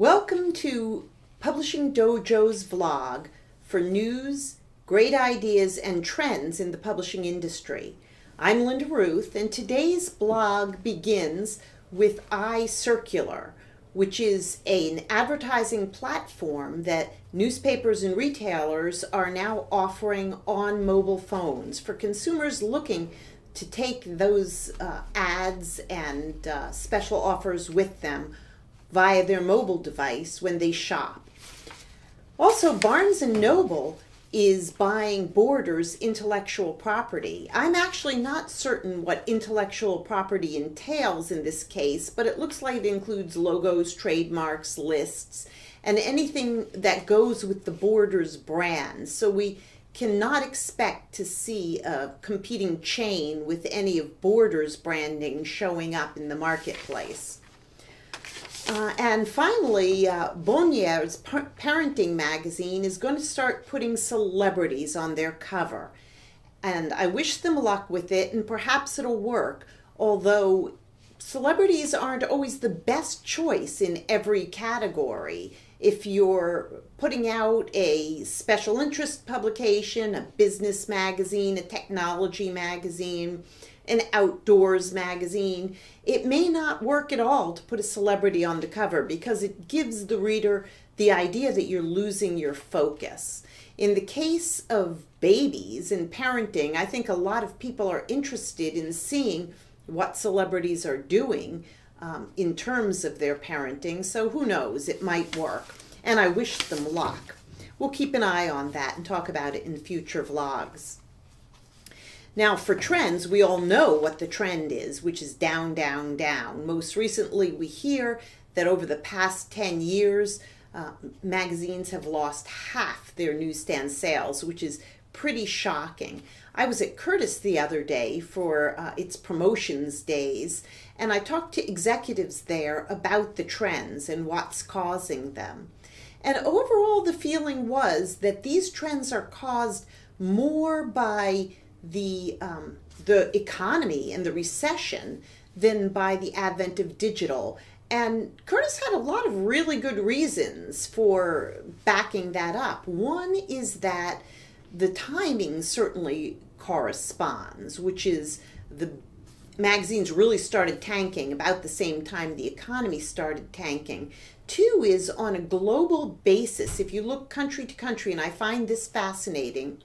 Welcome to Publishing Dojo's vlog for news, great ideas, and trends in the publishing industry. I'm Ruth, and today's blog begins with iCircular, which is an advertising platform that newspapers and retailers are now offering on mobile phones for consumers looking to take those ads and special offers with them via their mobile device when they shop. Also, Barnes & Noble is buying Borders intellectual property. I'm actually not certain what intellectual property entails in this case, but it looks like it includes logos, trademarks, lists, and anything that goes with the Borders brand. So we cannot expect to see a competing chain with any of Borders branding showing up in the marketplace. And finally, Bonnier's parenting magazine is going to start putting celebrities on their cover. And I wish them luck with it, and perhaps it'll work, although celebrities aren't always the best choice in every category. If you're putting out a special interest publication, a business magazine, a technology magazine, an outdoors magazine, it may not work at all to put a celebrity on the cover because it gives the reader the idea that you're losing your focus. In the case of babies and parenting, I think a lot of people are interested in seeing what celebrities are doing in terms of their parenting, so who knows, it might work. And I wish them luck. We'll keep an eye on that and talk about it in future vlogs. Now, for trends, we all know what the trend is, which is down, down, down. Most recently, we hear that over the past 10 years, magazines have lost half their newsstand sales, which is pretty shocking. I was at Curtis the other day for its promotions days, and I talked to executives there about the trends and what's causing them. And overall, the feeling was that these trends are caused more by the economy and the recession than by the advent of digital. And Curtis had a lot of really good reasons for backing that up. One is that the timing certainly corresponds, which is the magazines really started tanking about the same time the economy started tanking. Two is on a global basis. If you look country to country, and I find this fascinating,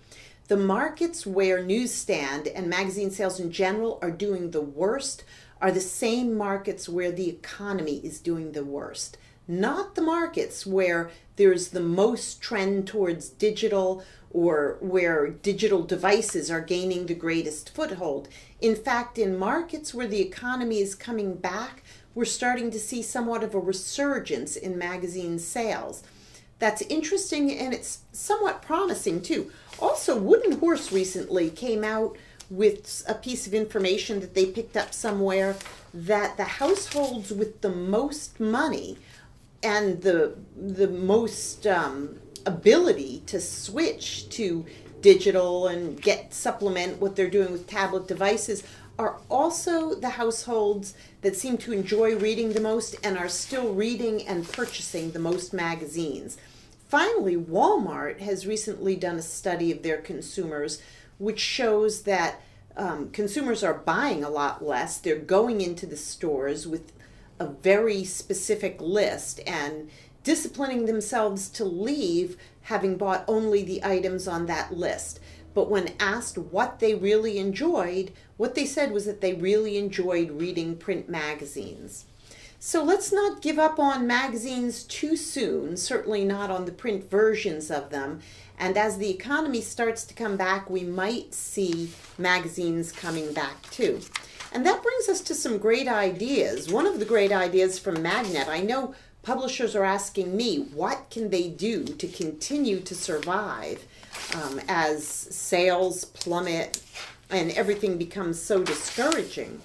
the markets where newsstand and magazine sales in general are doing the worst are the same markets where the economy is doing the worst. Not the markets where there's the most trend towards digital or where digital devices are gaining the greatest foothold. In fact, in markets where the economy is coming back, we're starting to see somewhat of a resurgence in magazine sales. That's interesting, and it's somewhat promising too. Also, Wooden Horse recently came out with a piece of information that they picked up somewhere that the households with the most money and the most ability to switch to digital and supplement what they're doing with tablet devices are also the households that seem to enjoy reading the most and are still reading and purchasing the most magazines. Finally, Walmart has recently done a study of their consumers, which shows that consumers are buying a lot less. They're going into the stores with a very specific list and disciplining themselves to leave having bought only the items on that list. But when asked what they really enjoyed, what they said was that they really enjoyed reading print magazines. So let's not give up on magazines too soon, certainly not on the print versions of them. And as the economy starts to come back, we might see magazines coming back too. And that brings us to some great ideas. One of the great ideas from Magnet, I know publishers are asking me, what can they do to continue to survive as sales plummet and everything becomes so discouraging?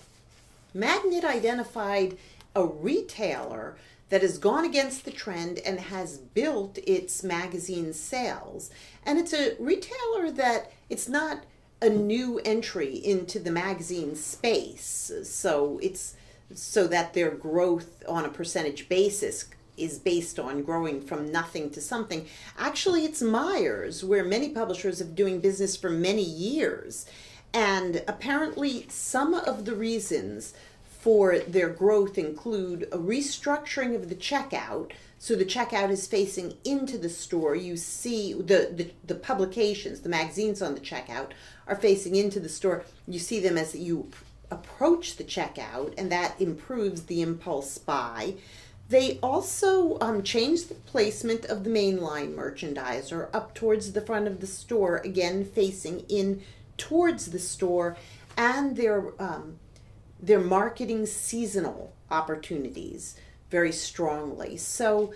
Magnet identified a retailer that has gone against the trend and has built its magazine sales. And it's a retailer that it's not a new entry into the magazine space. So it's so that their growth on a percentage basis is based on growing from nothing to something. Actually, it's Myers, where many publishers have been doing business for many years. And apparently some of the reasons for their growth include a restructuring of the checkout. So the checkout is facing into the store. You see the publications, the magazines on the checkout are facing into the store. You see them as you approach the checkout, and that improves the impulse buy. They also changed the placement of the mainline merchandiser up towards the front of the store, again facing in towards the store, and they're marketing seasonal opportunities very strongly. So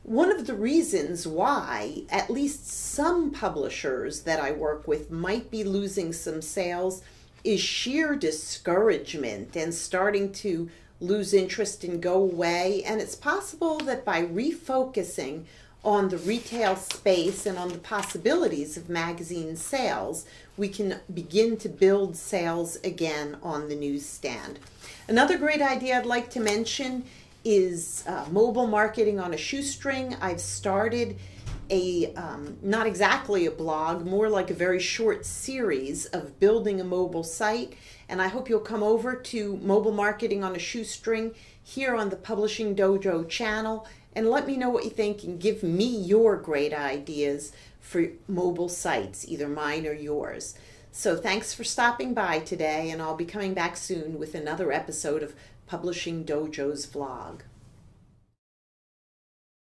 one of the reasons why at least some publishers that I work with might be losing some sales is sheer discouragement and starting to lose interest and go away. And it's possible that by refocusing on the retail space and on the possibilities of magazine sales, we can begin to build sales again on the newsstand. Another great idea I'd like to mention is mobile marketing on a shoestring. I've started a, not exactly a blog, more like a very short series of building a mobile site. And I hope you'll come over to Mobile Marketing on a Shoestring here on the Publishing Dojo channel and let me know what you think and give me your great ideas for mobile sites, either mine or yours. So thanks for stopping by today, and I'll be coming back soon with another episode of Publishing Dojo's vlog.